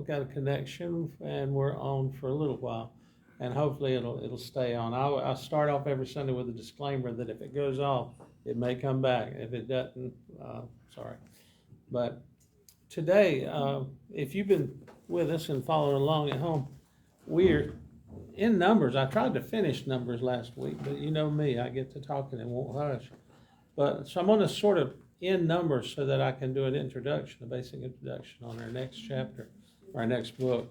got a connection, and we're on for a little while, and hopefully it'll stay on. I'll start off every Sunday with a disclaimer that if it goes off, it may come back. If it doesn't, sorry. But today, if you've been with us and following along at home, we're in Numbers. I tried to finish Numbers last week, but you know me, I get to talking and won't hush. So I'm going to sort of end Numbers so that I can do an introduction, a basic introduction on our next chapter, our next book.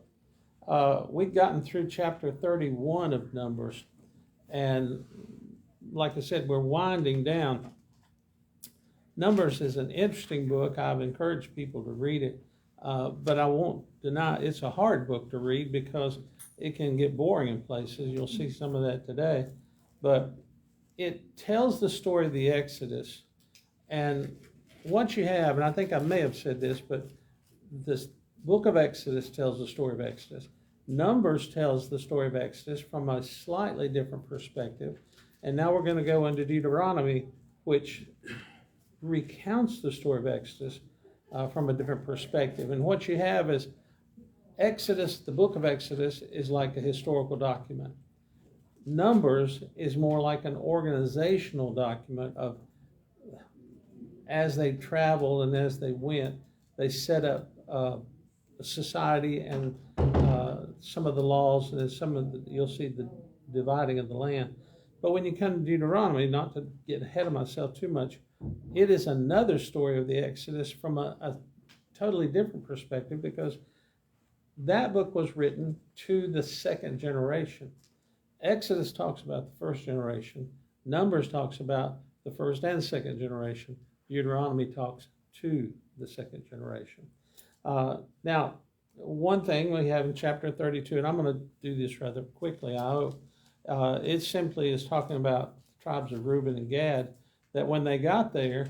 We've gotten through chapter 31 of Numbers, and like I said, we're winding down. Numbers is an interesting book. I've encouraged people to read it, but I won't deny it's a hard book to read because it can get boring in places. You'll see some of that today, but it tells the story of the Exodus. And what you have, and I think I may have said this, but this book of Exodus tells the story of Exodus. Numbers tells the story of Exodus from a slightly different perspective. And now we're going to go into Deuteronomy, which recounts the story of Exodus from a different perspective. And what you have is Exodus, the book of Exodus, is like a historical document. Numbers is more like an organizational document of as they traveled and as they went, they set up a society and some of the laws, and then you'll see the dividing of the land. But when you come to Deuteronomy, not to get ahead of myself too much, it is another story of the Exodus from a totally different perspective, because that book was written to the second generation. Exodus talks about the first generation. Numbers talks about the first and second generation. Deuteronomy talks to the second generation. Now, one thing we have in chapter 32, and I'm going to do this rather quickly, I hope, it simply is talking about the tribes of Reuben and Gad, that when they got there,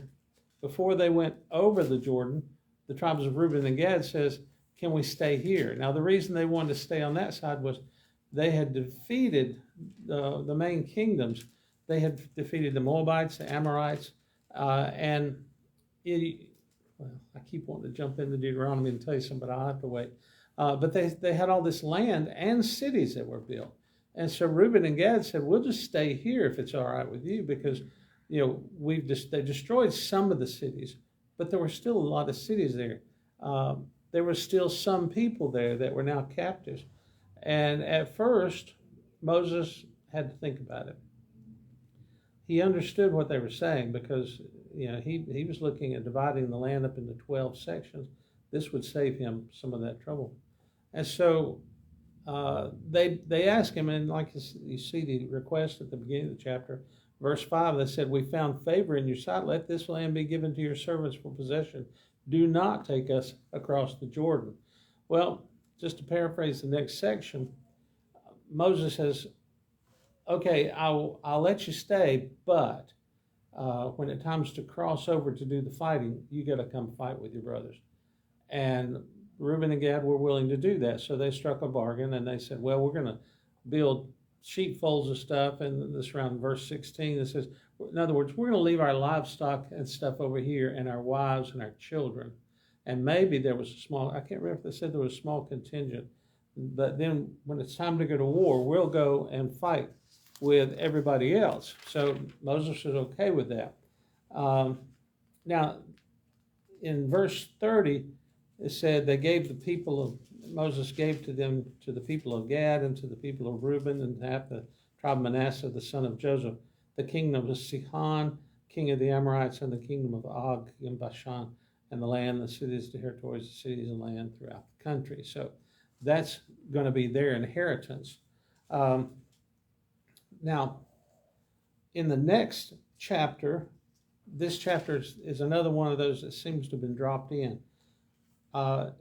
before they went over the Jordan, the tribes of Reuben and Gad says, can we stay here? Now, the reason they wanted to stay on that side was they had defeated the main kingdoms. They had defeated the Moabites, the Amorites, I keep wanting to jump into Deuteronomy and tell you something, but I'll have to wait. But they had all this land and cities that were built. And so Reuben and Gad said, we'll just stay here if it's all right with you, because, they destroyed some of the cities, but there were still a lot of cities there. There were still some people there that were now captives. And at first, Moses had to think about it. He understood what they were saying, because he was looking at dividing the land up into 12 sections. This would save him some of that trouble. And so they asked him, and like you see the request at the beginning of the chapter, verse 5, they said, we found favor in your sight. Let this land be given to your servants for possession. Do not take us across the Jordan. Well, just to paraphrase the next section, Moses says, okay, I'll let you stay, but when it comes to cross over to do the fighting, you got to come fight with your brothers. And Reuben and Gad were willing to do that, so they struck a bargain, and they said, well, we're going to build sheepfolds of stuff, and this around verse 16, it says, in other words, we're going to leave our livestock and stuff over here, and our wives and our children. And maybe there was a small, I can't remember if they said there was a small contingent, but then when it's time to go to war, we'll go and fight with everybody else. So Moses was okay with that. Now, in verse 30, it said Moses gave to the people of Gad and to the people of Reuben and to half the tribe of Manasseh, the son of Joseph, the kingdom of Sihon, king of the Amorites, and the kingdom of Og in Bashan, and the land, the cities, the territories, the cities and land throughout the country. So that's going to be their inheritance. Now, in the next chapter, this chapter is another one of those that seems to have been dropped in.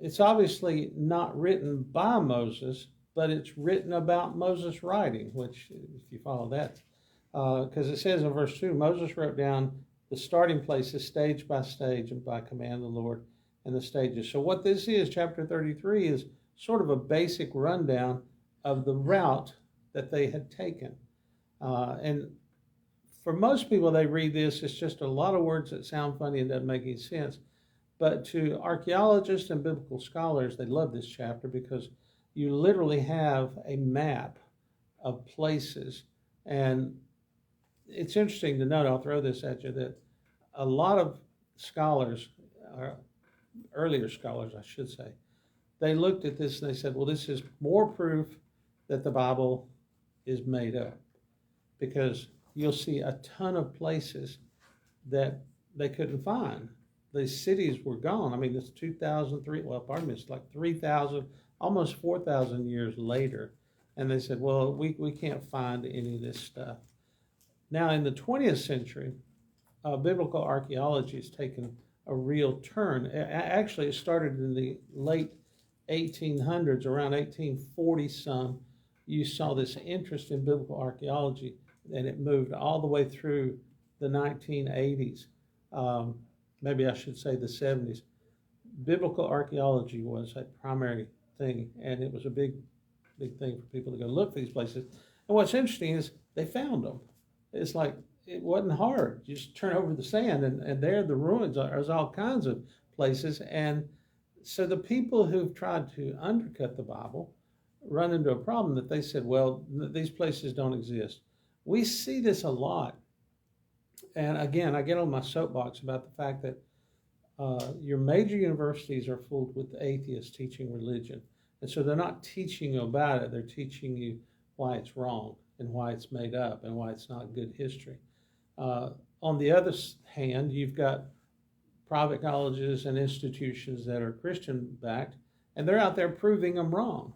It's obviously not written by Moses, but it's written about Moses' writing, which, if you follow that, because it says in verse 2, Moses wrote down the starting places stage by stage and by command of the Lord and the stages. So what this is, chapter 33, is sort of a basic rundown of the route that they had taken. And for most people, they read this, it's just a lot of words that sound funny and doesn't make any sense. But to archaeologists and biblical scholars, they love this chapter because you literally have a map of places. And it's interesting to note, I'll throw this at you, that a lot of scholars, or earlier scholars, I should say, they looked at this and they said, well, this is more proof that the Bible is made up, because you'll see a ton of places that they couldn't find. The cities were gone. I mean, it's 2003, well, pardon me, it's like 3,000, almost 4,000 years later. And they said, well, we can't find any of this stuff. Now, in the 20th century, biblical archaeology has taken a real turn. Actually, it started in the late 1800s, around 1840 some. You saw this interest in biblical archaeology, and it moved all the way through the 1980s. Maybe I should say the 70s. Biblical archaeology was a primary thing, and it was a big thing for people to go look for these places. And what's interesting is they found them. It's like, it wasn't hard. You just turn over the sand, and there the ruins are. There's all kinds of places. And so the people who've tried to undercut the Bible run into a problem that they said, well, these places don't exist. We see this a lot. And again, I get on my soapbox about the fact that your major universities are full with atheists teaching religion. And so they're not teaching you about it. They're teaching you why it's wrong and why it's made up and why it's not good history. On the other hand, you've got private colleges and institutions that are Christian-backed, and they're out there proving them wrong.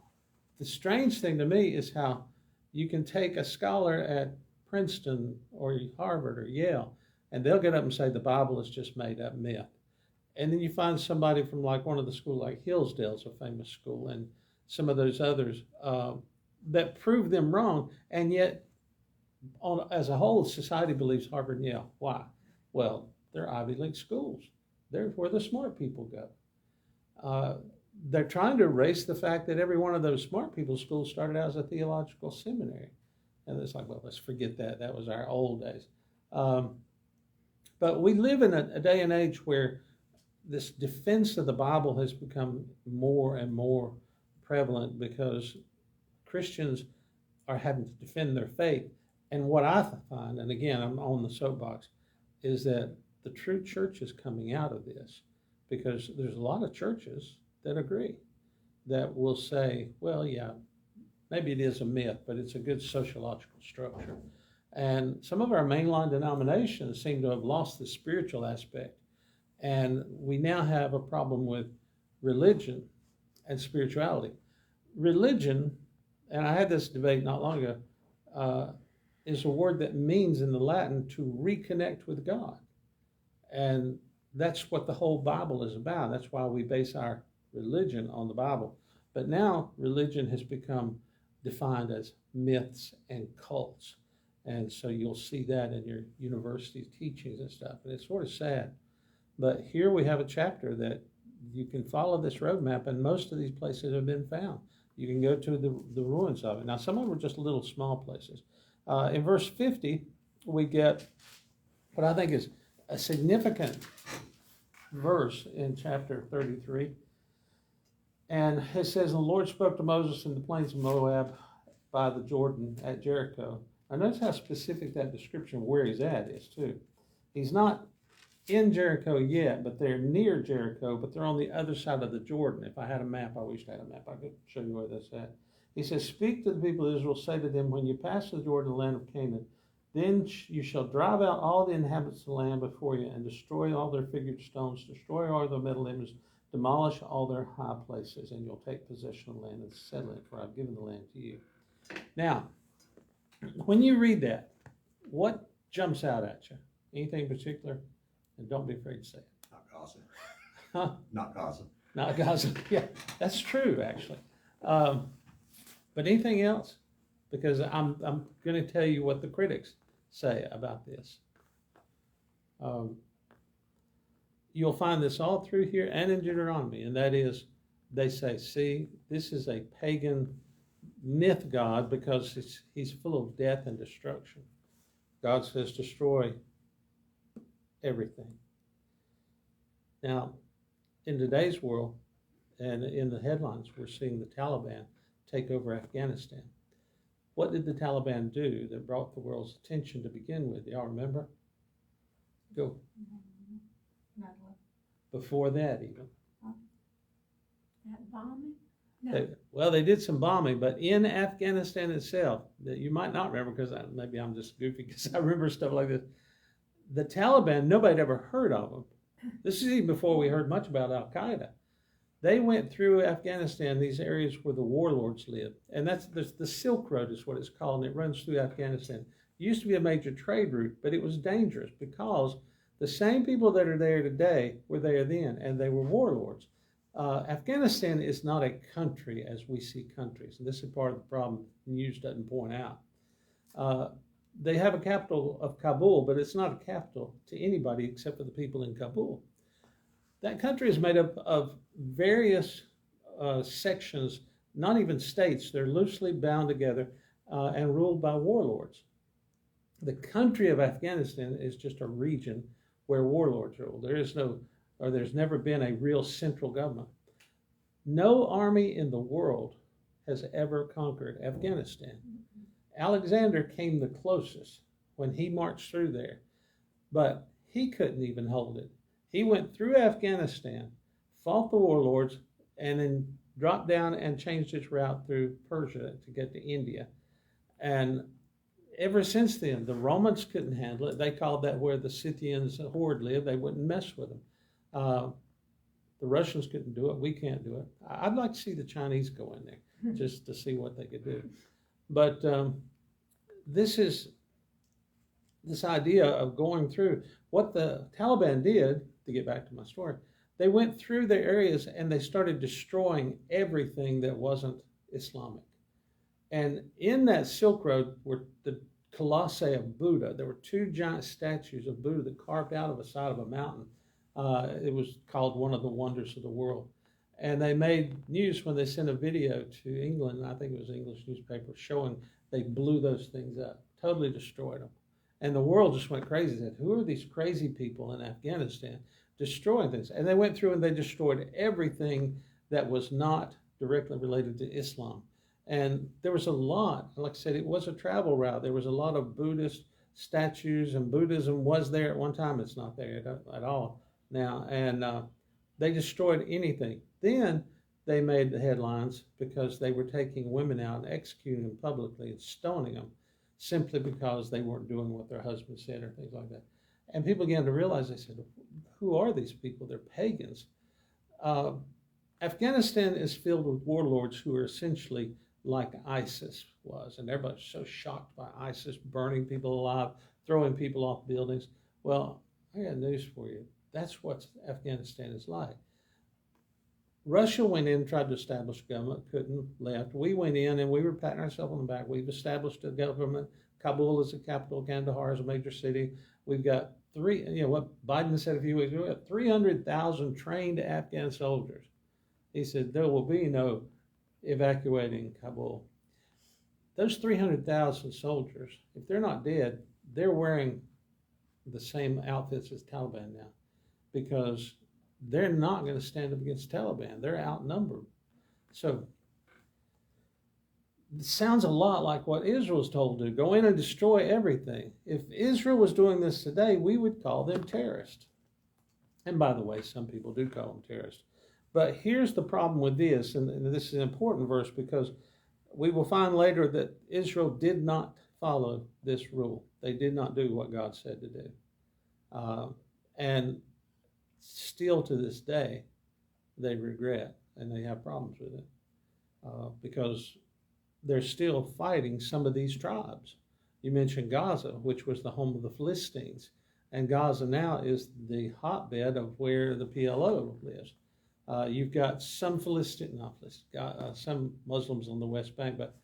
The strange thing to me is how you can take a scholar at Princeton or Harvard or Yale, and they'll get up and say the Bible is just made up myth. And then you find somebody from like one of the schools, like Hillsdale's a famous school, and some of those others that prove them wrong, and yet as a whole, society believes Harvard and Yale. Why? Well, they're Ivy League schools. They're where the smart people go. They're trying to erase the fact that every one of those smart people's schools started out as a theological seminary. And it's like, well, let's forget that. That was our old days. But we live in a day and age where this defense of the Bible has become more and more prevalent because Christians are having to defend their faith. And what I find, and again, I'm on the soapbox, is that the true church is coming out of this, because there's a lot of churches that agree, that will say, well, yeah, maybe it is a myth, but it's a good sociological structure. And some of our mainline denominations seem to have lost the spiritual aspect. And we now have a problem with religion and spirituality. Religion, and I had this debate not long ago, is a word that means in the Latin to reconnect with God. And that's what the whole Bible is about. That's why we base our religion on the Bible. But now religion has become defined as myths and cults. And so you'll see that in your university teachings and stuff. And it's sort of sad. But here we have a chapter that you can follow this roadmap, and most of these places have been found. You can go to the ruins of it. Now, some of them are just little small places. In verse 50, we get what I think is a significant verse in chapter 33. And it says, the Lord spoke to Moses in the plains of Moab by the Jordan at Jericho. Now notice how specific that description of where he's at is too. He's not in Jericho yet, but they're near Jericho, but they're on the other side of the Jordan. If I had a map, I wish I had a map, I could show you where that's at. He says, speak to the people of Israel, say to them, when you pass the Jordan, the land of Canaan, then you shall drive out all the inhabitants of the land before you, and destroy all their figured stones, destroy all their metal images, demolish all their high places, and you'll take possession of the land and settle it, for I've given the land to you. Now, when you read that, what jumps out at you? Anything in particular? And don't be afraid to say it. Not Gaza. Huh? Not Gaza. Not Gaza. Yeah, that's true, actually. But anything else? Because I'm going to tell you what the critics say about this. You'll find this all through here and in Deuteronomy, and that is, they say, see, this is a pagan myth God because he's full of death and destruction. God says destroy everything. Now, in today's world and in the headlines, we're seeing the Taliban take over Afghanistan. What did the Taliban do that brought the world's attention to begin with? Y'all remember? Go. Before that, even. That bombing? No. They did some bombing, but in Afghanistan itself, that you might not remember because maybe I'm just goofy because I remember stuff like this. The Taliban, nobody had ever heard of them. This is even before we heard much about Al-Qaeda. They went through Afghanistan, these areas where the warlords live. And that's the Silk Road is what it's called, and it runs through Afghanistan. It used to be a major trade route, but it was dangerous because the same people that are there today were there then, and they were warlords. Afghanistan is not a country as we see countries, and this is part of the problem the news doesn't point out. They have a capital of Kabul, but it's not a capital to anybody except for the people in Kabul. That country is made up of various sections, not even states. They're loosely bound together and ruled by warlords. The country of Afghanistan is just a region where warlords rule. There's never been a real central government. No army in the world has ever conquered Afghanistan. Alexander came the closest when he marched through there, but he couldn't even hold it. He went through Afghanistan, fought the warlords, and then dropped down and changed its route through Persia to get to India. And ever since then, the Romans couldn't handle it. They called that where the Scythians horde lived. They wouldn't mess with them. The Russians couldn't do it. We can't do it. I'd like to see the Chinese go in there just to see what they could do. But this idea of going through what the Taliban did, to get back to my story, they went through their areas and they started destroying everything that wasn't Islamic. And in that Silk Road were the colossi of Buddha. There were two giant statues of Buddha that carved out of the side of a mountain. It was called one of the wonders of the world. And they made news when they sent a video to England, I think it was an English newspaper, showing they blew those things up, totally destroyed them. And the world just went crazy. They said, who are these crazy people in Afghanistan destroying things? And they went through and they destroyed everything that was not directly related to Islam. And there was a lot, like I said, it was a travel route. There was a lot of Buddhist statues, and Buddhism was there at one time. It's not there at all now. And they destroyed anything. Then they made the headlines because they were taking women out and executing them publicly and stoning them simply because they weren't doing what their husband said or things like that. And people began to realize, they said, who are these people? They're pagans. Afghanistan is filled with warlords who are essentially like ISIS was. And everybody's so shocked by ISIS burning people alive, throwing people off buildings. Well, I got news for you. That's what Afghanistan is like. Russia went in, tried to establish a government, couldn't, left. We went in and we were patting ourselves on the back. We've established a government. Kabul is the capital. Kandahar is a major city. We've got what Biden said a few weeks ago, we have 300,000 trained Afghan soldiers. He said, there will be no evacuating Kabul. Those 300,000 soldiers, if they're not dead, they're wearing the same outfits as Taliban now, because they're not going to stand up against Taliban. They're outnumbered. So it sounds a lot like what Israel's told to do. Go in and destroy everything. If Israel was doing this today, we would call them terrorists. And by the way, some people do call them terrorists. But here's the problem with this, and this is an important verse because we will find later that Israel did not follow this rule. They did not do what God said to do. And still to this day, they regret and they have problems with it because they're still fighting some of these tribes. You mentioned Gaza, which was the home of the Philistines, and Gaza now is the hotbed of where the PLO lives. You've got some some Muslims on the West Bank, but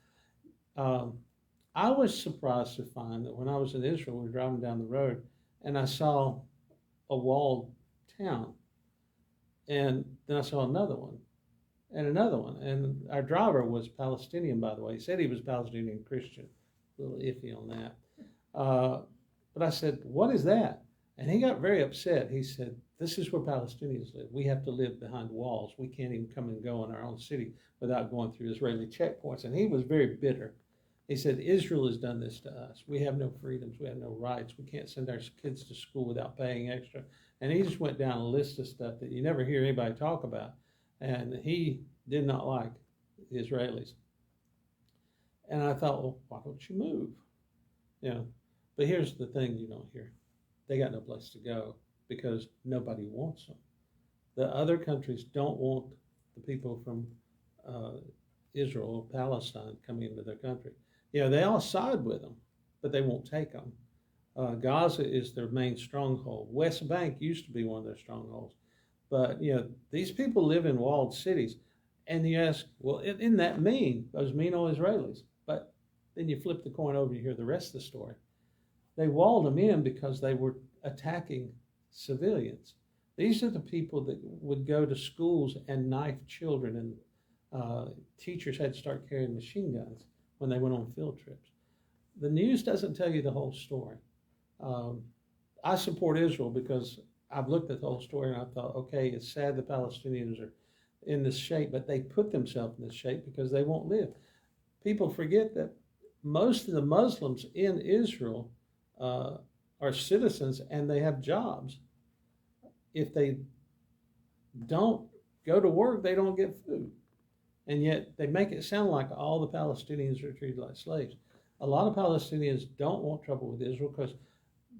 I was surprised to find that when I was in Israel, we were driving down the road, and I saw a walled town, and then I saw another one, and our driver was Palestinian, by the way. He said he was Palestinian Christian, a little iffy on that. But I said, what is that? And he got very upset. He said, this is where Palestinians live. We have to live behind walls. We can't even come and go in our own city without going through Israeli checkpoints. And he was very bitter. He said, Israel has done this to us. We have no freedoms. We have no rights. We can't send our kids to school without paying extra. And he just went down a list of stuff that you never hear anybody talk about. And he did not like the Israelis. And I thought, well, why don't you move? You know, but here's the thing you don't hear. They got no place to go because nobody wants them. The other countries don't want the people from Israel or Palestine coming into their country. You know, they all side with them, but they won't take them. Gaza is their main stronghold. West Bank used to be one of their strongholds. But, you know, these people live in walled cities. And you ask, well, isn't that mean? Those mean old Israelis. But then you flip the coin over and you hear the rest of the story. They walled them in because they were attacking civilians. These are the people that would go to schools and knife children, and teachers had to start carrying machine guns when they went on field trips. The news doesn't tell you the whole story. I support Israel because I've looked at the whole story and I thought, okay, it's sad the Palestinians are in this shape, but they put themselves in this shape because they won't live. People forget that most of the Muslims in Israel are citizens and they have jobs. If they don't go to work, they don't get food. And yet they make it sound like all the Palestinians are treated like slaves. A lot of Palestinians don't want trouble with Israel because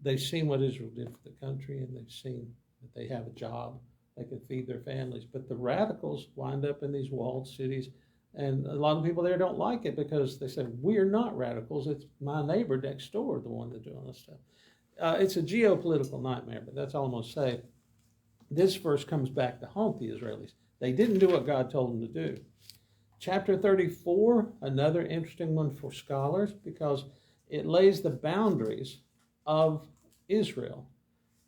they've seen what Israel did for the country and they've seen that they have a job, they can feed their families. But the radicals wind up in these walled cities, and a lot of people there don't like it because they say, we're not radicals, it's my neighbor next door, the one that's doing this stuff. It's a geopolitical nightmare, but that's all I'm going to say. This verse comes back to haunt the Israelis. They didn't do what God told them to do. Chapter 34, another interesting one for scholars because it lays the boundaries of Israel.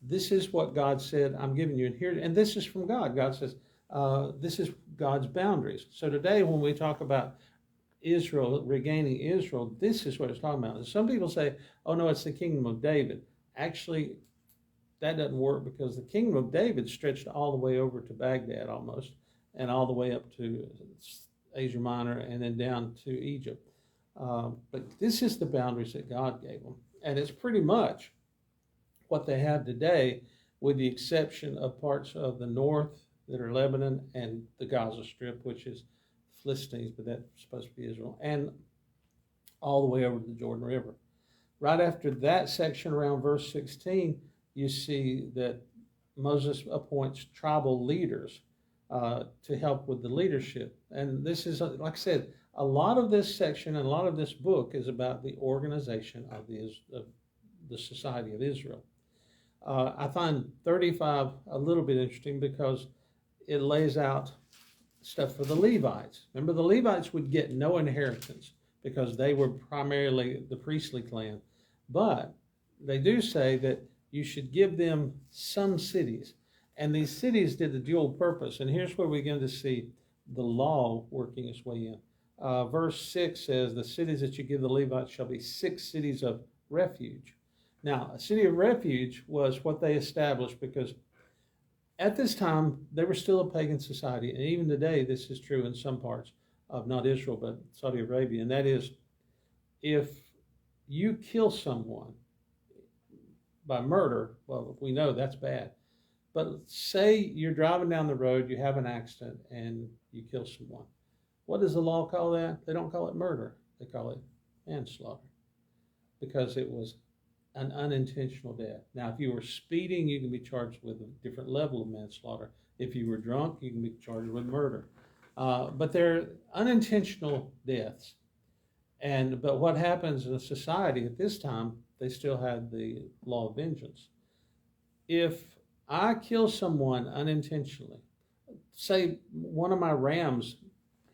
This is what God said, I'm giving you. And this is from God. God says, this is God's boundaries. So today when we talk about Israel, regaining Israel, this is what it's talking about. And some people say, oh no, it's the kingdom of David. Actually, that doesn't work because the kingdom of David stretched all the way over to Baghdad almost, and all the way up to Asia Minor and then down to Egypt. But this is the boundaries that God gave them. And it's pretty much what they have today, with the exception of parts of the north that are Lebanon and the Gaza Strip, which is Philistines, but that's supposed to be Israel, and all the way over to the Jordan River. Right after that section, around verse 16, you see that Moses appoints tribal leaders to help with the leadership. And this is, like I said, a lot of this section and a lot of this book is about the organization of the society of Israel. I find 35 a little bit interesting because it lays out stuff for the Levites. Remember, the Levites would get no inheritance because they were primarily the priestly clan. But they do say that you should give them some cities. And these cities did the dual purpose. And here's where we begin to see the law working its way in. Verse 6 says, the cities that you give the Levites shall be 6 cities of refuge. Now, a city of refuge was what they established because at this time, they were still a pagan society. And even today, this is true in some parts of not Israel, but Saudi Arabia. And that is, if you kill someone by murder, well, we know that's bad. But say you're driving down the road, you have an accident, and you kill someone. What does the law call that? They don't call it murder. They call it manslaughter because it was an unintentional death. Now, if you were speeding, you can be charged with a different level of manslaughter. If you were drunk, you can be charged with murder. But they're unintentional deaths. But what happens in a society at this time, they still had the law of vengeance. If I kill someone unintentionally, say one of my rams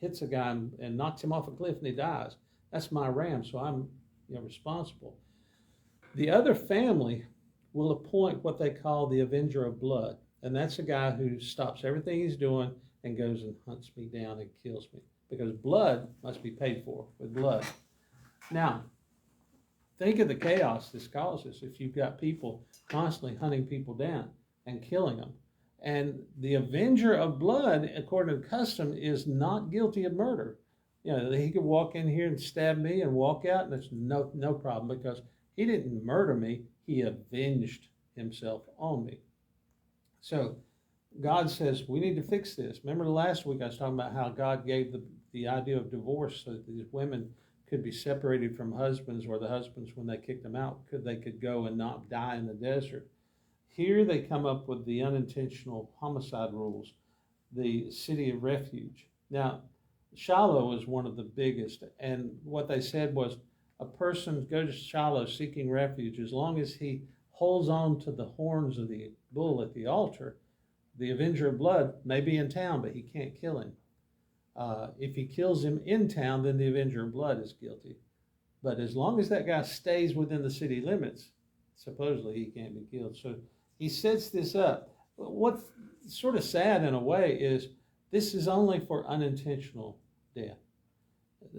hits a guy and knocks him off a cliff and he dies, that's my ram, so I'm responsible. The other family will appoint what they call the avenger of blood, and that's a guy who stops everything he's doing and goes and hunts me down and kills me, because blood must be paid for with blood. Now, think of the chaos this causes if you've got people constantly hunting people down and killing them. And the avenger of blood, according to custom, is not guilty of murder. He could walk in here and stab me and walk out, and it's no problem, because he didn't murder me. He avenged himself on me. So God says, we need to fix this. Remember last week I was talking about how God gave the idea of divorce so that these women could be separated from husbands, or the husbands, when they kicked them out, they could go and not die in the desert. Here they come up with the unintentional homicide rules, the city of refuge. Now, Shiloh is one of the biggest, and what they said was a person goes to Shiloh seeking refuge as long as he holds on to the horns of the bull at the altar. The avenger of blood may be in town, but he can't kill him. If he kills him in town, then the avenger of blood is guilty. But as long as that guy stays within the city limits, supposedly he can't be killed. So he sets this up. What's sort of sad in a way is this is only for unintentional death.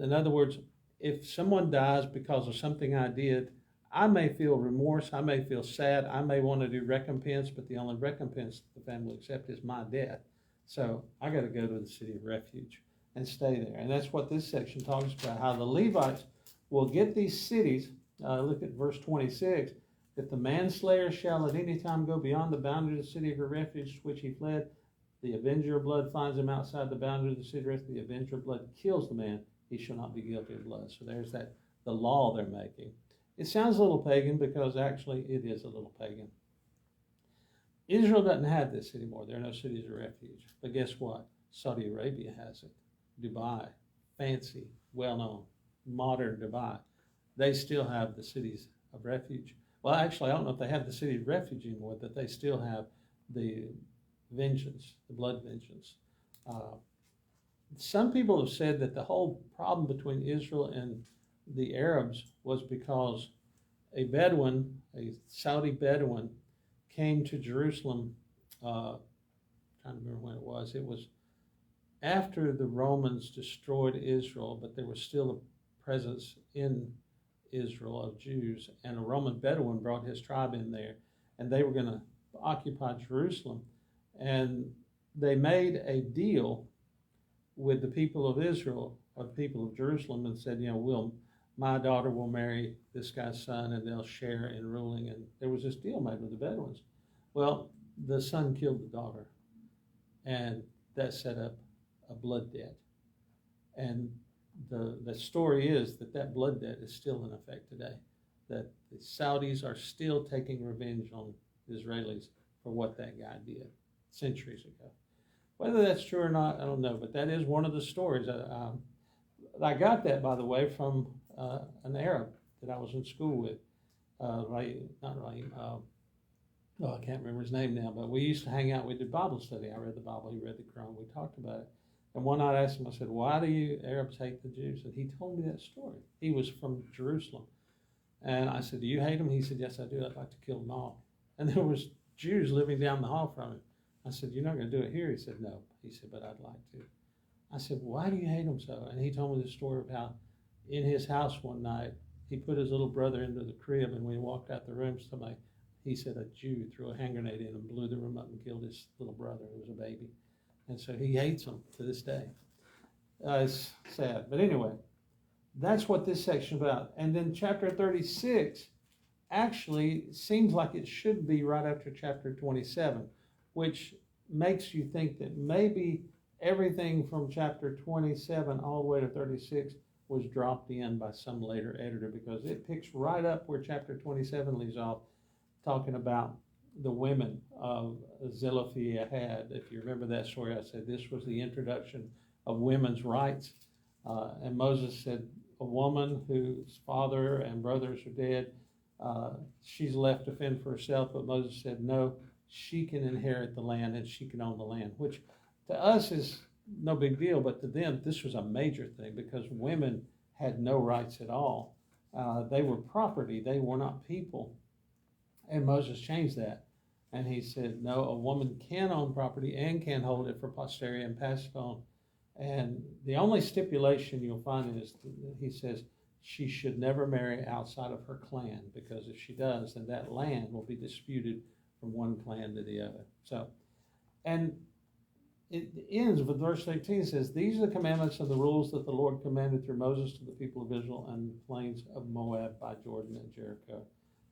In other words, if someone dies because of something I did, I may feel remorse, I may feel sad, I may want to do recompense, but the only recompense the family will accept is my death. So I got to go to the city of refuge and stay there. And that's what this section talks about, how the Levites will get these cities. Look at verse 26. If the manslayer shall at any time go beyond the boundary of the city of her refuge, to which he fled, the avenger of blood finds him outside the boundary of the city of refuge, the avenger of blood kills the man, he shall not be guilty of blood. So there's the law they're making. It sounds a little pagan, because actually it is a little pagan. Israel doesn't have this anymore. There are no cities of refuge. But guess what? Saudi Arabia has it. Dubai, fancy, well-known, modern Dubai. They still have the cities of refuge. Well, actually, I don't know if they have the city of refuge anymore, but they still have the vengeance, the blood vengeance. Some people have said that the whole problem between Israel and the Arabs was because a Bedouin, a Saudi Bedouin, came to Jerusalem. Trying to remember when it was. It was after the Romans destroyed Israel, but there was still a presence in Israel of Jews, and a Roman Bedouin brought his tribe in there, and they were going to occupy Jerusalem. And they made a deal with the people of Israel, or the people of Jerusalem, and said, my daughter will marry this guy's son, and they'll share in ruling. And there was this deal made with the Bedouins. Well, the son killed the daughter, and that set up a blood debt. And the story is that blood debt is still in effect today, that the Saudis are still taking revenge on the Israelis for what that guy did centuries ago. Whether that's true or not, I don't know, but that is one of the stories. I got that, by the way, from an Arab that I was in school with. I can't remember his name now, but we used to hang out. We did Bible study. I read the Bible, he read the Quran. We talked about it. And one night I asked him, I said, why do you Arabs hate the Jews? And he told me that story. He was from Jerusalem. And I said, do you hate them? He said, yes, I do. I'd like to kill them all. And there was Jews living down the hall from him. I said, you're not going to do it here? He said, no. He said, but I'd like to. I said, why do you hate them so? And he told me the story of how in his house one night, he put his little brother into the crib, and when he walked out the room, he said a Jew threw a hand grenade in and blew the room up and killed his little brother, who was a baby. And so he hates them to this day. It's sad. But anyway, that's what this section is about. And then chapter 36 actually seems like it should be right after chapter 27, which makes you think that maybe everything from chapter 27 all the way to 36 was dropped in by some later editor, because it picks right up where chapter 27 leaves off, talking about the women of Zelophehad. If you remember that story, I said this was the introduction of women's rights. And Moses said, a woman whose father and brothers are dead, she's left to fend for herself. But Moses said, no, she can inherit the land and she can own the land, which to us is no big deal, but to them, this was a major thing, because women had no rights at all. They were property, they were not people. And Moses changed that. And he said, no, a woman can own property and can hold it for posterity and pass it on. And the only stipulation you'll find is, he says, she should never marry outside of her clan, because if she does, then that land will be disputed from one clan to the other. So And it ends with verse 13. It says, "These are the commandments and the rules that the Lord commanded through Moses to the people of Israel on the plains of Moab by Jordan and Jericho."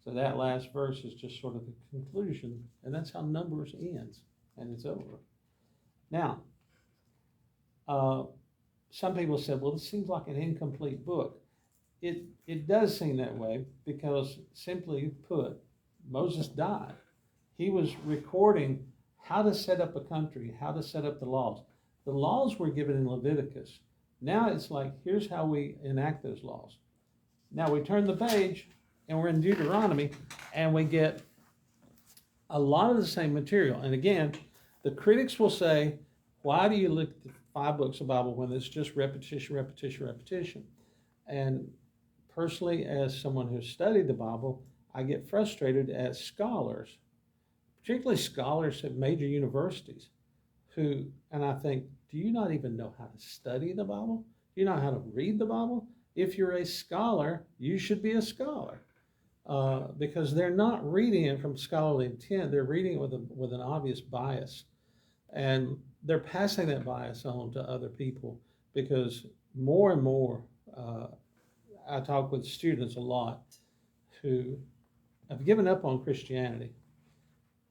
So that last verse is just sort of the conclusion, and that's how Numbers ends, and it's over. Now, some people said, well, this seems like an incomplete book. It does seem that way because, simply put, Moses died. He was recording how to set up a country, how to set up the laws. The laws were given in Leviticus. Now it's like, here's how we enact those laws. Now we turn the page and we're in Deuteronomy and we get a lot of the same material. And again, the critics will say, why do you look at the 5 books of the Bible when it's just repetition, repetition, repetition? And personally, as someone who's studied the Bible, I get frustrated at scholars, particularly scholars at major universities, and I think, do you not even know how to study the Bible? Do you know how to read the Bible? If you're a scholar, you should be a scholar, because they're not reading it from scholarly intent. They're reading it with an obvious bias, and they're passing that bias on to other people, because more and more, I talk with students a lot who have given up on Christianity.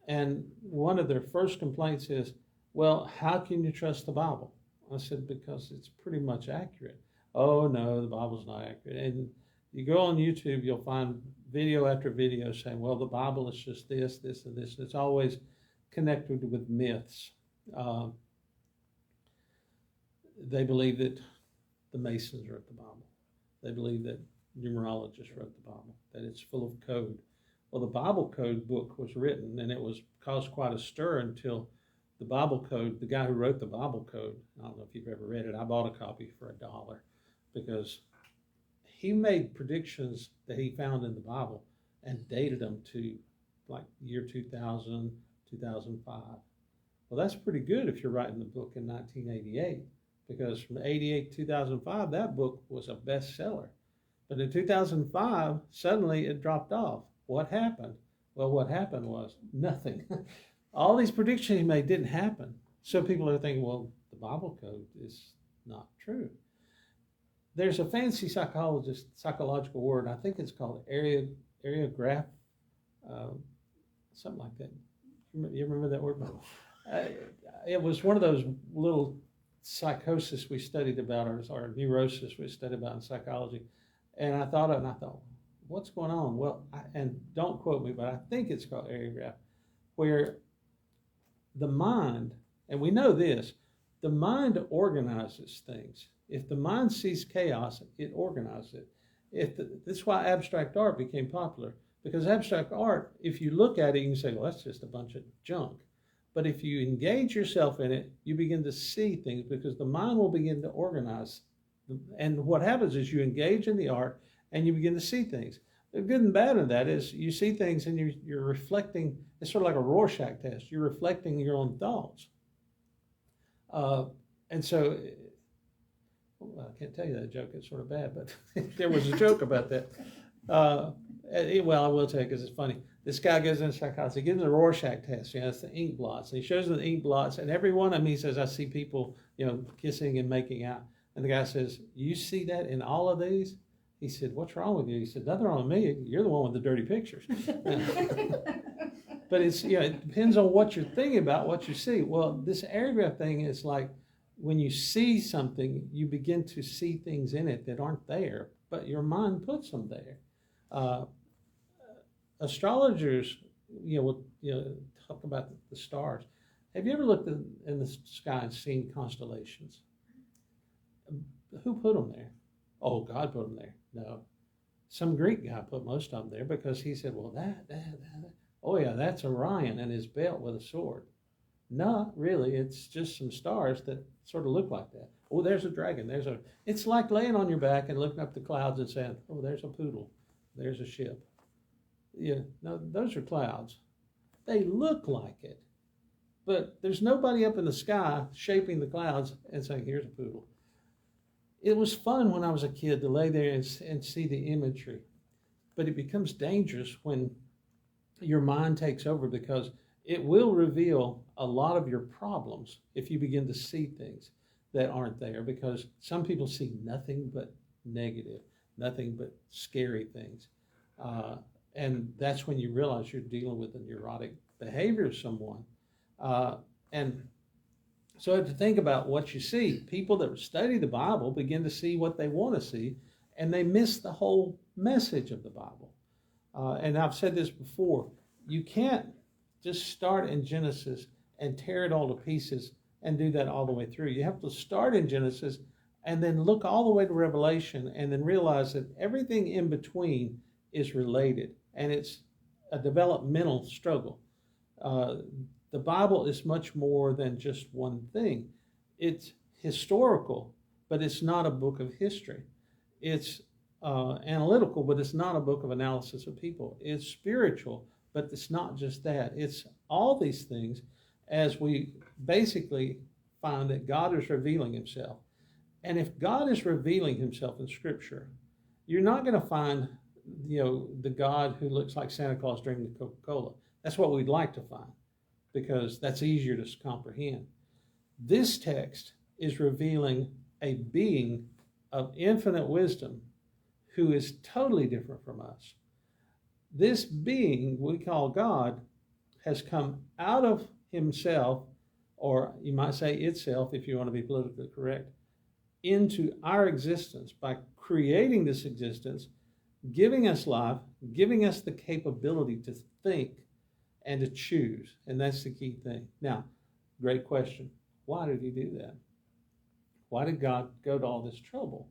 And one of their first complaints is, well, how can you trust the Bible? I said, because it's pretty much accurate. Oh, no, the Bible's not accurate. And you go on YouTube, you'll find video after video saying, well, the Bible is just this, this, and this. It's always connected with myths. They believe that the Masons wrote the Bible. They believe that numerologists wrote the Bible, that it's full of code. Well, the Bible code book was written, and it was caused quite a stir until the Bible code, the guy who wrote the Bible code, I don't know if you've ever read it, I bought a copy for $1 because he made predictions that he found in the Bible and dated them to like year 2000, 2005. Well, that's pretty good if you're writing the book in 1988, because from 88 to 2005, that book was a bestseller. But in 2005, suddenly it dropped off. What happened? Well, what happened was nothing. All these predictions he made didn't happen. So people are thinking, well, the Bible code is not true. There's a fancy psychological word. I think it's called Aerograph, something like that. You remember that word? It was one of those little psychosis we studied about, or neurosis we studied about in psychology. And I thought, what's going on? Well, and don't quote me, but I think it's called Aerograph, where the mind, and we know this, the mind organizes things. If the mind sees chaos, it organizes it. That's why abstract art became popular, because abstract art, if you look at it, you can say, well, that's just a bunch of junk. But if you engage yourself in it, you begin to see things, because the mind will begin to organize. And what happens is you engage in the art and you begin to see things. The good and bad of that is you see things and you're reflecting. It's sort of like a Rorschach test. You're reflecting your own thoughts. And so, well, I can't tell you that joke. It's sort of bad, but there was a joke about that. Well, I will tell you because it's funny. This guy goes into psychology. He gives him the Rorschach test. It's the ink blots. And he shows them the ink blots. And every one of them, he says, I see people, kissing and making out. And the guy says, you see that in all of these? He said, what's wrong with you? He said, nothing wrong with me. You're the one with the dirty pictures. But it's, it depends on what you're thinking about, what you see. Well, this Aerograph thing is like when you see something, you begin to see things in it that aren't there, but your mind puts them there. Astrologers, will talk about the stars. Have you ever looked in the sky and seen constellations? Who put them there? Oh, God put them there. No. Some Greek guy put most of them there because he said, well, that. Oh, yeah, that's Orion and his belt with a sword. Not really. It's just some stars that sort of look like that. Oh, there's a dragon. It's like laying on your back and looking up the clouds and saying, oh, there's a poodle. There's a ship. Yeah, no, those are clouds. They look like it. But there's nobody up in the sky shaping the clouds and saying, here's a poodle. It was fun when I was a kid to lay there and see the imagery. But it becomes dangerous when your mind takes over, because it will reveal a lot of your problems if you begin to see things that aren't there, because some people see nothing but negative, nothing but scary things. And that's when you realize you're dealing with a neurotic behavior of someone. And so to think about what you see, people that study the Bible begin to see what they want to see, and they miss the whole message of the Bible. And I've said this before, you can't just start in Genesis and tear it all to pieces and do that all the way through. You have to start in Genesis and then look all the way to Revelation and then realize that everything in between is related, and it's a developmental struggle. The Bible is much more than just one thing. It's historical, but it's not a book of history. It's analytical, but it's not a book of analysis of people. It's spiritual, but it's not just that. It's all these things as we basically find that God is revealing himself. And if God is revealing himself in Scripture, you're not going to find, the God who looks like Santa Claus drinking Coca-Cola. That's what we'd like to find, because that's easier to comprehend. This text is revealing a being of infinite wisdom who is totally different from us. This being we call God has come out of himself, or you might say itself if you want to be politically correct, into our existence by creating this existence, giving us life, giving us the capability to think and to choose. And that's the key thing. Now, great question. Why did he do that? Why did God go to all this trouble?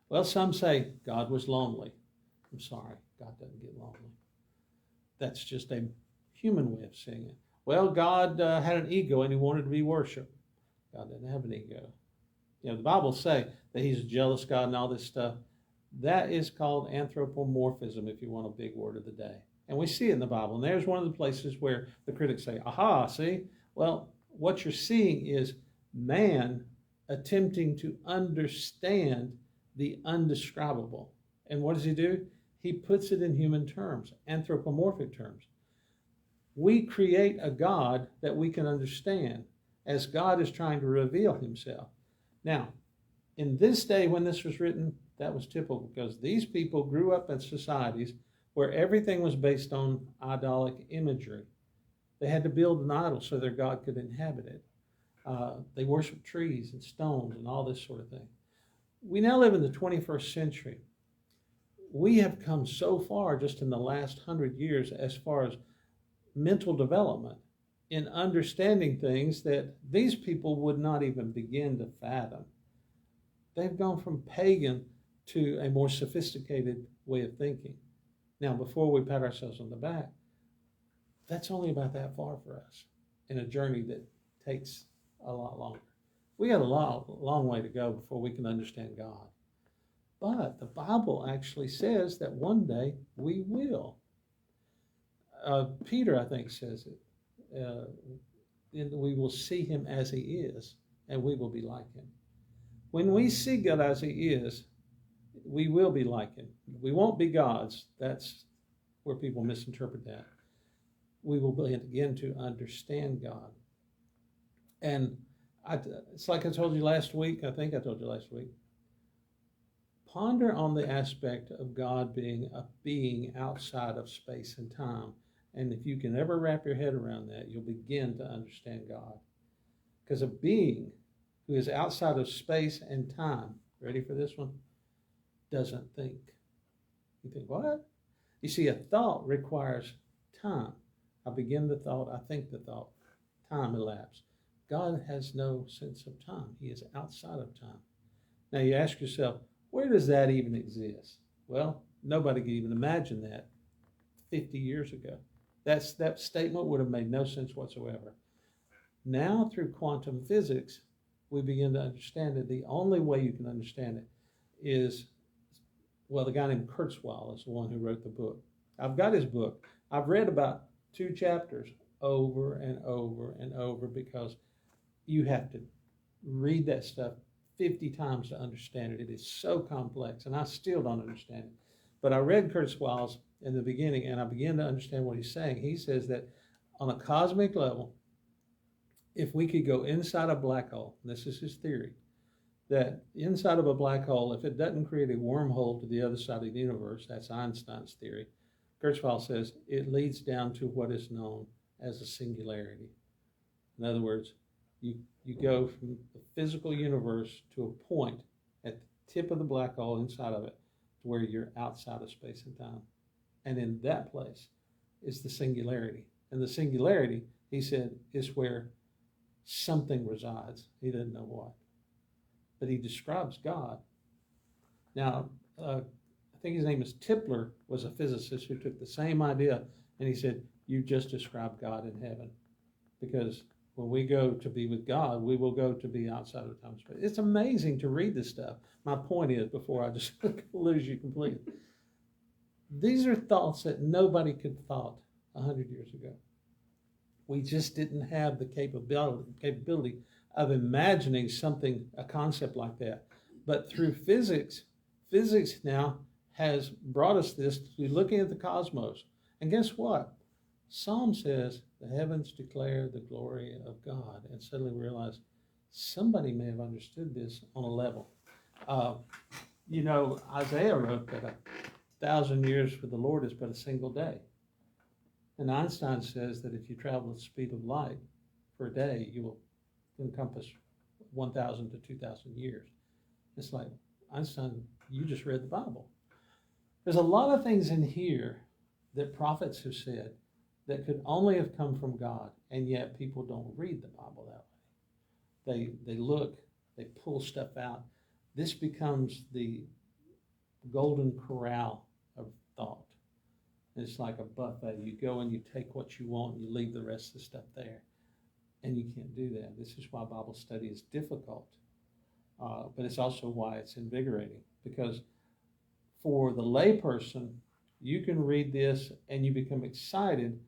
Well, some say God was lonely. I'm sorry, God doesn't get lonely. That's just a human way of saying it. Well, God had an ego and he wanted to be worshipped. God doesn't have an ego. The Bible say that he's a jealous God and all this stuff. That is called anthropomorphism, if you want a big word of the day. And we see it in the Bible. And there's one of the places where the critics say, aha, see? Well, what you're seeing is man attempting to understand the undescribable. And what does he do? He puts it in human terms, anthropomorphic terms. We create a God that we can understand as God is trying to reveal himself. Now, in this day when this was written, that was typical because these people grew up in societies where everything was based on idolic imagery. They had to build an idol so their God could inhabit it. They worshiped trees and stones and all this sort of thing. We now live in the 21st century. We have come so far just in the last 100 years as far as mental development in understanding things that these people would not even begin to fathom. They've gone from pagan to a more sophisticated way of thinking. Now, before we pat ourselves on the back, that's only about that far for us in a journey that takes a lot longer. We got a long way to go before we can understand God. But the Bible actually says that one day we will. Peter, I think, says it. We will see him as he is, and we will be like him. When we see God as he is, we will be like him. We won't be gods. That's where people misinterpret that. We will begin to understand God. And it's like I told you last week, I think I told you last week, ponder on the aspect of God being a being outside of space and time. And if you can ever wrap your head around that, you'll begin to understand God. Because a being who is outside of space and time, ready for this one, doesn't think. You think, what? You see, a thought requires time. I begin the thought, I think the thought, time elapsed. God has no sense of time. He is outside of time. Now you ask yourself, where does that even exist? Well, nobody could even imagine that 50 years ago. That statement would have made no sense whatsoever. Now, through quantum physics, we begin to understand it. The only way you can understand it is, well, the guy named Kurzweil is the one who wrote the book. I've got his book. I've read about 2 chapters over and over and over because you have to read that stuff 50 times to understand it. It is so complex, and I still don't understand it. But I read Kurzweil's in the beginning, and I began to understand what he's saying. He says that on a cosmic level, if we could go inside a black hole, and this is his theory, that inside of a black hole, if it doesn't create a wormhole to the other side of the universe, that's Einstein's theory, Kurzweil says it leads down to what is known as a singularity. In other words, you go from the physical universe to a point at the tip of the black hole inside of it to where you're outside of space and time. And in that place is the singularity. And the singularity, he said, is where something resides. He doesn't know what. But he describes God. Now, I think his name is Tipler, was a physicist who took the same idea, and he said, you just described God in heaven. Because when we go to be with God, we will go to be outside of time and space. It's amazing to read this stuff. My point is, before I just lose you completely, these are thoughts that nobody could have thought 100 years ago. We just didn't have the capability of imagining something, a concept like that. But through physics now has brought us this to looking at the cosmos. And guess what? Psalm says, the heavens declare the glory of God. And suddenly we realize somebody may have understood this on a level. Isaiah wrote that 1,000 years for the Lord is but a single day. And Einstein says that if you travel at the speed of light for a day, you will encompass 1,000 to 2,000 years. It's like, Einstein, you just read the Bible. There's a lot of things in here that prophets have said that could only have come from God, and yet people don't read the Bible that way. They look, they pull stuff out. This becomes the golden corral of thought. It's like a buffet. You go and you take what you want, and you leave the rest of the stuff there. And you can't do that. This is why Bible study is difficult. But it's also why it's invigorating. Because for the layperson, you can read this and you become excited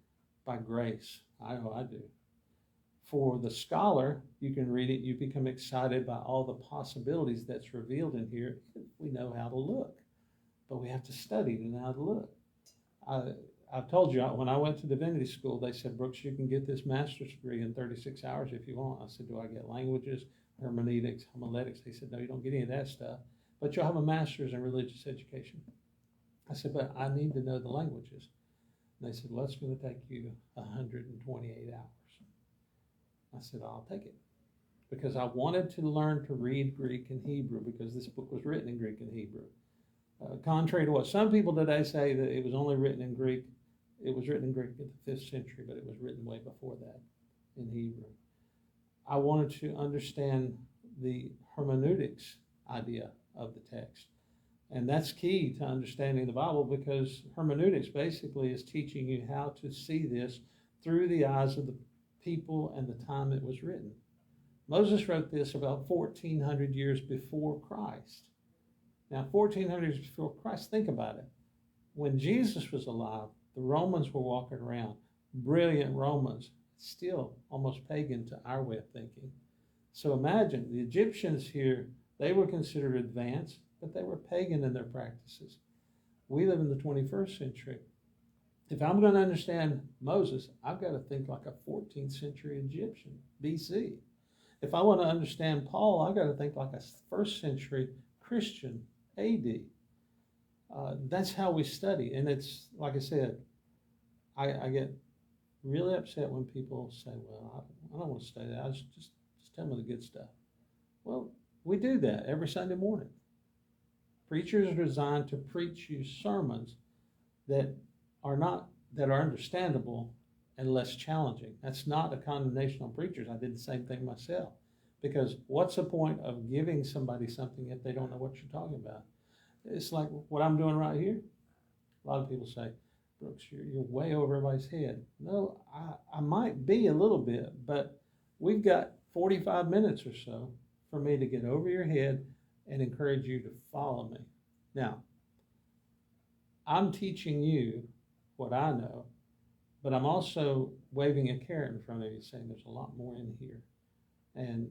by grace. I know I do. For the scholar, you can read it, you become excited by all the possibilities that's revealed in here. We know how to look, but we have to study to know how to look. I've told you, when I went to divinity school, they said, Brooks, you can get this master's degree in 36 hours if you want. I said, do I get languages, hermeneutics, homiletics? They said, no, you don't get any of that stuff, but you'll have a master's in religious education. I said, but I need to know the languages. And they said, well, it's going to take you 128 hours. I said, I'll take it. Because I wanted to learn to read Greek and Hebrew, because this book was written in Greek and Hebrew. Contrary to what some people today say, that it was only written in Greek, it was written in Greek in the 5th century, but it was written way before that in Hebrew. I wanted to understand the hermeneutics idea of the text. And that's key to understanding the Bible, because hermeneutics basically is teaching you how to see this through the eyes of the people and the time it was written. Moses wrote this about 1,400 years before Christ. Now, 1,400 years before Christ, think about it. When Jesus was alive, the Romans were walking around, brilliant Romans, still almost pagan to our way of thinking. So imagine, the Egyptians here, they were considered advanced, but they were pagan in their practices. We live in the 21st century. If I'm going to understand Moses, I've got to think like a 14th century Egyptian, BC. If I want to understand Paul, I've got to think like a 1st century Christian, AD. That's how we study. And it's, like I said, I get really upset when people say, well, I don't want to study that. Just tell me the good stuff. Well, we do that every Sunday morning. Preachers are designed to preach you sermons that are understandable and less challenging. That's not a condemnation on preachers. I did the same thing myself. Because what's the point of giving somebody something if they don't know what you're talking about? It's like what I'm doing right here. A lot of people say, Brooks, you're way over everybody's head. No, I might be a little bit, but we've got 45 minutes or so for me to get over your head and encourage you to follow me. Now, I'm teaching you what I know, but I'm also waving a carrot in front of you saying there's a lot more in here. And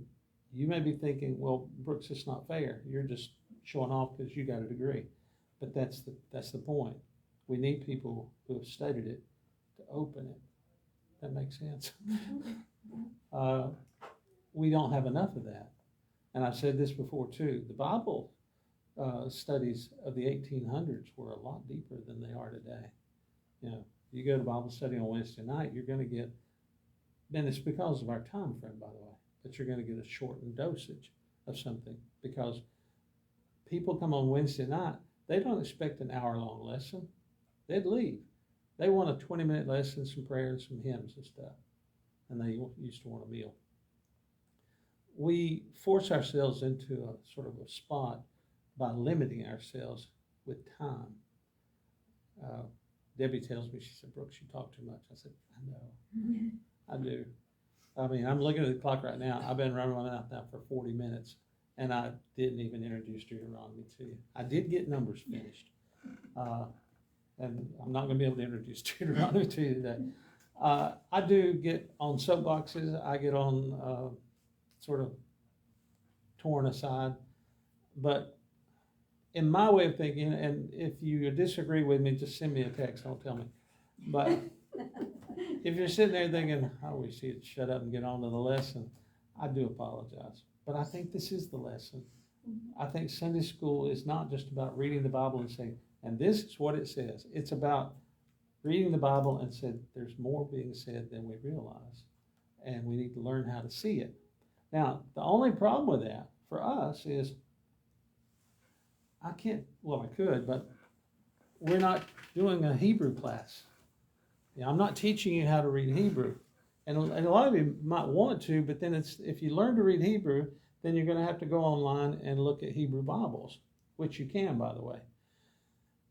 you may be thinking, well, Brooks, it's not fair. You're just showing off because you got a degree. But that's the point. We need people who have studied it to open it. That makes sense? We don't have enough of that. And I've said this before too. The Bible studies of the 1800s were a lot deeper than they are today. You know, you go to Bible study on Wednesday night, you're going to get, and it's because of our time frame, by the way, that you're going to get a shortened dosage of something, because people come on Wednesday night, they don't expect an hour-long lesson. They'd leave. They want a 20-minute lesson, some prayers, some hymns and stuff, and they used to want a meal. We force ourselves into a sort of a spot by limiting ourselves with time. Debbie tells me, she said, Brooks, you talk too much. I said, I know, I do. I mean, I'm looking at the clock right now. I've been running my mouth now for 40 minutes, and I didn't even introduce Deuteronomy to you. I did get Numbers finished, and I'm not going to be able to introduce Deuteronomy to you today. I do get on soapboxes. I get on sort of torn aside, but in my way of thinking, and if you disagree with me, just send me a text, don't tell me. But if you're sitting there thinking, I wish he'd shut up and get on to the lesson, I do apologize. But I think this is the lesson. I think Sunday school is not just about reading the Bible and saying, and this is what it says. It's about reading the Bible and said, there's more being said than we realize. And we need to learn how to see it. Now, the only problem with that for us is I could, but we're not doing a Hebrew class. I'm not teaching you how to read Hebrew. And a lot of you might want to, but then if you learn to read Hebrew, then you're going to have to go online and look at Hebrew Bibles, which you can, by the way.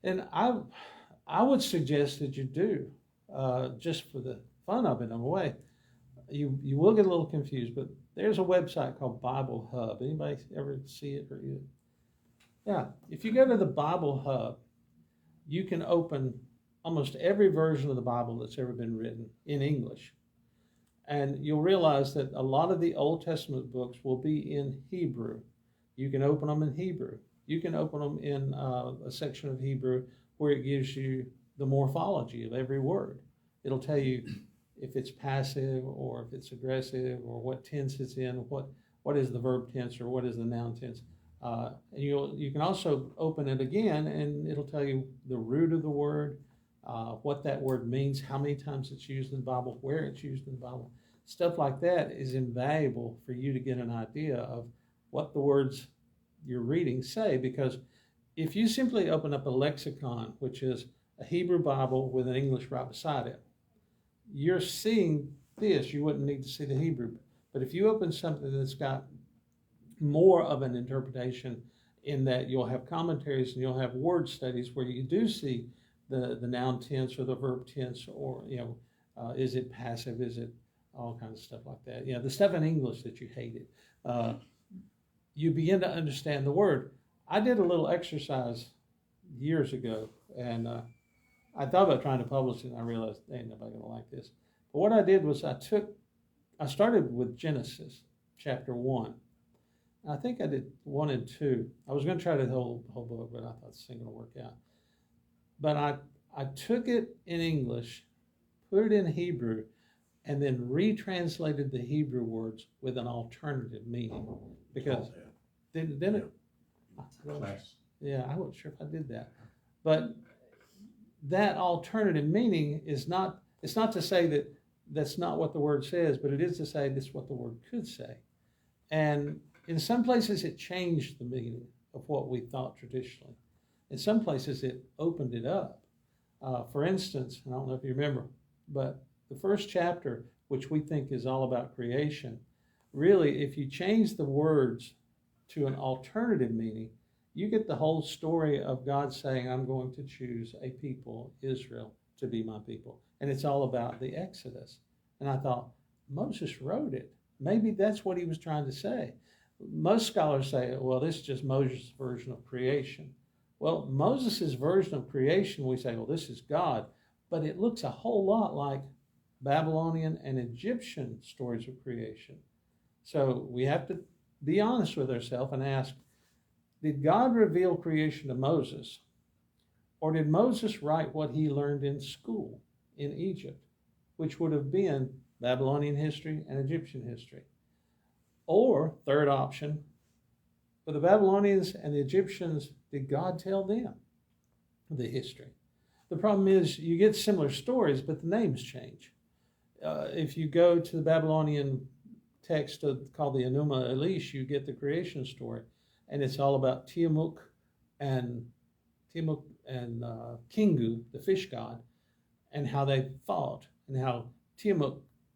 And I would suggest that you do, just for the fun of it in a way. You will get a little confused, but there's a website called Bible Hub. Anybody ever see it or read it? Yeah, if you go to the Bible Hub, you can open almost every version of the Bible that's ever been written in English. And you'll realize that a lot of the Old Testament books will be in Hebrew. You can open them in Hebrew. You can open them in a section of Hebrew where it gives you the morphology of every word. It'll tell you if it's passive or if it's aggressive or what tense it's in, what is the verb tense or what is the noun tense. And you can also open it again and it'll tell you the root of the word, what that word means, how many times it's used in the Bible, where it's used in the Bible. Stuff like that is invaluable for you to get an idea of what the words you're reading say, because if you simply open up a lexicon, which is a Hebrew Bible with an English right beside it, you're seeing this. You wouldn't need to see the Hebrew. But if you open something that's got more of an interpretation, in that you'll have commentaries and you'll have word studies where you do see the noun tense or the verb tense, or is it passive, is it all kinds of stuff like that. The stuff in English that you hated. You begin to understand the word. I did a little exercise years ago, and I thought about trying to publish it, and I realized ain't nobody gonna like this. But what I did was I started with Genesis chapter 1. I think I did 1 and 2. I was going to try the whole book, but I thought this ain't going to work out. But I took it in English, put it in Hebrew, and then retranslated the Hebrew words with an alternative meaning. Because didn't it? Yeah, I wasn't sure if I did that. But that alternative meaning is not, it's not to say that that's not what the word says, but it is to say that's what the word could say. And in some places, it changed the meaning of what we thought traditionally. In some places, it opened it up. For instance, I don't know if you remember, but the first chapter, which we think is all about creation, really, if you change the words to an alternative meaning, you get the whole story of God saying, I'm going to choose a people, Israel, to be my people. And it's all about the Exodus. And I thought, Moses wrote it. Maybe that's what he was trying to say. Most scholars say, well, this is just Moses' version of creation. Well, Moses' version of creation, we say, well, this is God. But it looks a whole lot like Babylonian and Egyptian stories of creation. So we have to be honest with ourselves and ask, did God reveal creation to Moses? Or did Moses write what he learned in school in Egypt, which would have been Babylonian history and Egyptian history. Or, third option, for the Babylonians and the Egyptians, did God tell them the history? The problem is you get similar stories, but the names change. If you go to the Babylonian text called the Enuma Elish, you get the creation story, and it's all about Tiamat and Kingu, the fish god, and how they fought, and how Tiamat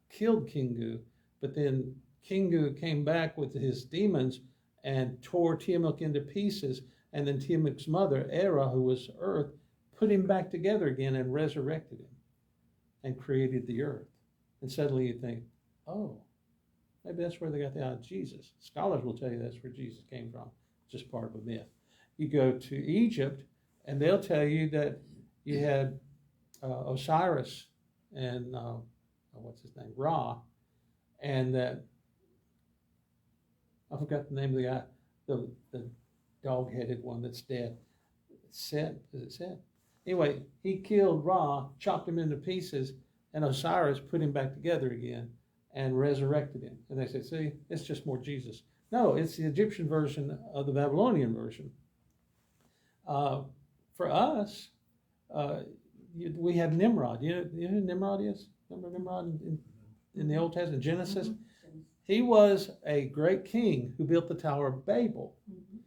killed Kingu, but then Kingu came back with his demons and tore Tiamat into pieces, and then Tiamat's mother, Era, who was Earth, put him back together again and resurrected him and created the earth. And suddenly you think, oh, maybe that's where they got the idea of Jesus. Scholars will tell you that's where Jesus came from, just part of a myth. You go to Egypt, and they'll tell you that you had Osiris and, what's his name, Ra, and that, I forgot the name of the guy, the dog-headed one that's dead. Set, is it Set? Anyway, he killed Ra, chopped him into pieces, and Osiris put him back together again and resurrected him. And they say, see, it's just more Jesus. No, it's the Egyptian version of the Babylonian version. For us, we have Nimrod. You know who Nimrod is? Remember Nimrod in the Old Testament, Genesis? Mm-hmm. He was a great king who built the Tower of Babel. Mm-hmm.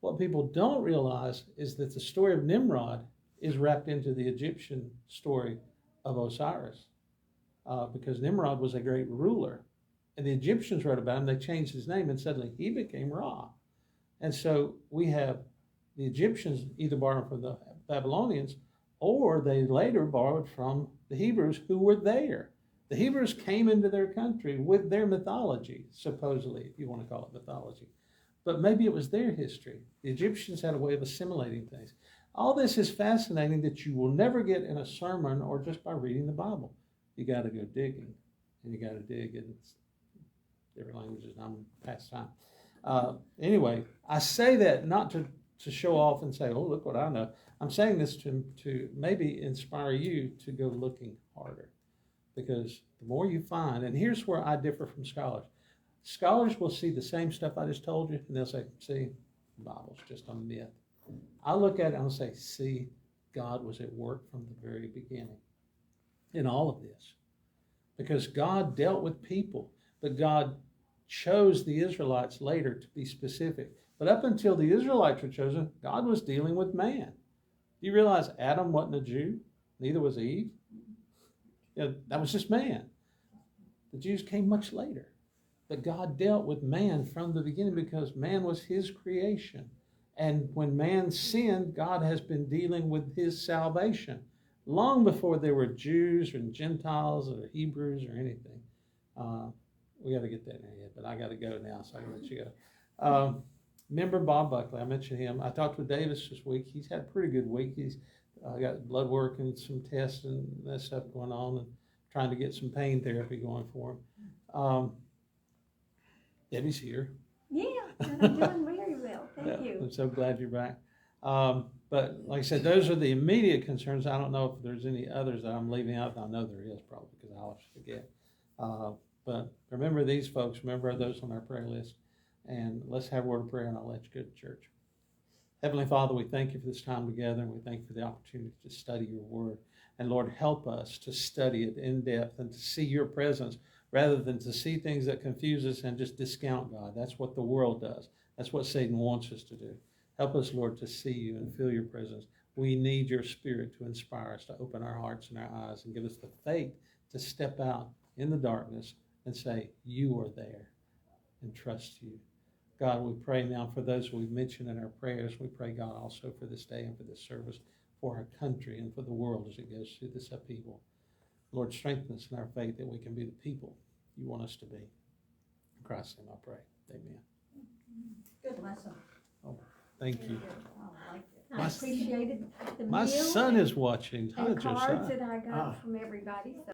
What people don't realize is that the story of Nimrod is wrapped into the Egyptian story of Osiris, because Nimrod was a great ruler. And the Egyptians wrote about him, they changed his name, and suddenly he became Ra. And so we have the Egyptians either borrowed from the Babylonians, or they later borrowed from the Hebrews who were there. The Hebrews came into their country with their mythology, supposedly, if you want to call it mythology. But maybe it was their history. The Egyptians had a way of assimilating things. All this is fascinating that you will never get in a sermon or just by reading the Bible. You got to go digging, and you got to dig in different languages. I'm past time. Anyway, I say that not to show off and say, oh, look what I know. I'm saying this to maybe inspire you to go looking harder, because the more you find, and here's where I differ from scholars. Scholars will see the same stuff I just told you, and they'll say, see, the Bible's just a myth. I look at it and I'll say, see, God was at work from the very beginning in all of this. Because God dealt with people, but God chose the Israelites later to be specific. But up until the Israelites were chosen, God was dealing with man. Do you realize Adam wasn't a Jew? Neither was Eve. That was just man. The Jews came much later. But God dealt with man from the beginning because man was his creation. And when man sinned, God has been dealing with his salvation long before there were Jews or Gentiles or Hebrews or anything. We got to get that in our head, but I got to go now, so I can let you go. Remember Bob Buckley? I mentioned him. I talked with Davis this week. He's had a pretty good week. He's got blood work and some tests and that stuff going on, and trying to get some pain therapy going for him. Debbie's here. Yeah, and I'm doing very well. Thank you. I'm so glad you're back. But like I said, those are the immediate concerns. I don't know if there's any others that I'm leaving out. I know there is probably because I always forget. But remember these folks. Remember those on our prayer list. And let's have a word of prayer, and I'll let you go to church. Heavenly Father, we thank you for this time together, and we thank you for the opportunity to study your word. And Lord, help us to study it in depth and to see your presence rather than to see things that confuse us and just discount God. That's what the world does. That's what Satan wants us to do. Help us, Lord, to see you and feel your presence. We need your spirit to inspire us, to open our hearts and our eyes and give us the faith to step out in the darkness and say, you are there, and trust you. God, we pray now for those we've mentioned in our prayers. We pray, God, also for this day and for this service, for our country and for the world as it goes through this upheaval. Lord, strengthen us in our faith that we can be the people you want us to be. In Christ's name I pray. Amen. Good lesson. Oh, thank you. I like it. I appreciated the My meal son is watching. Hi, and cards Josiah. that I got from everybody. So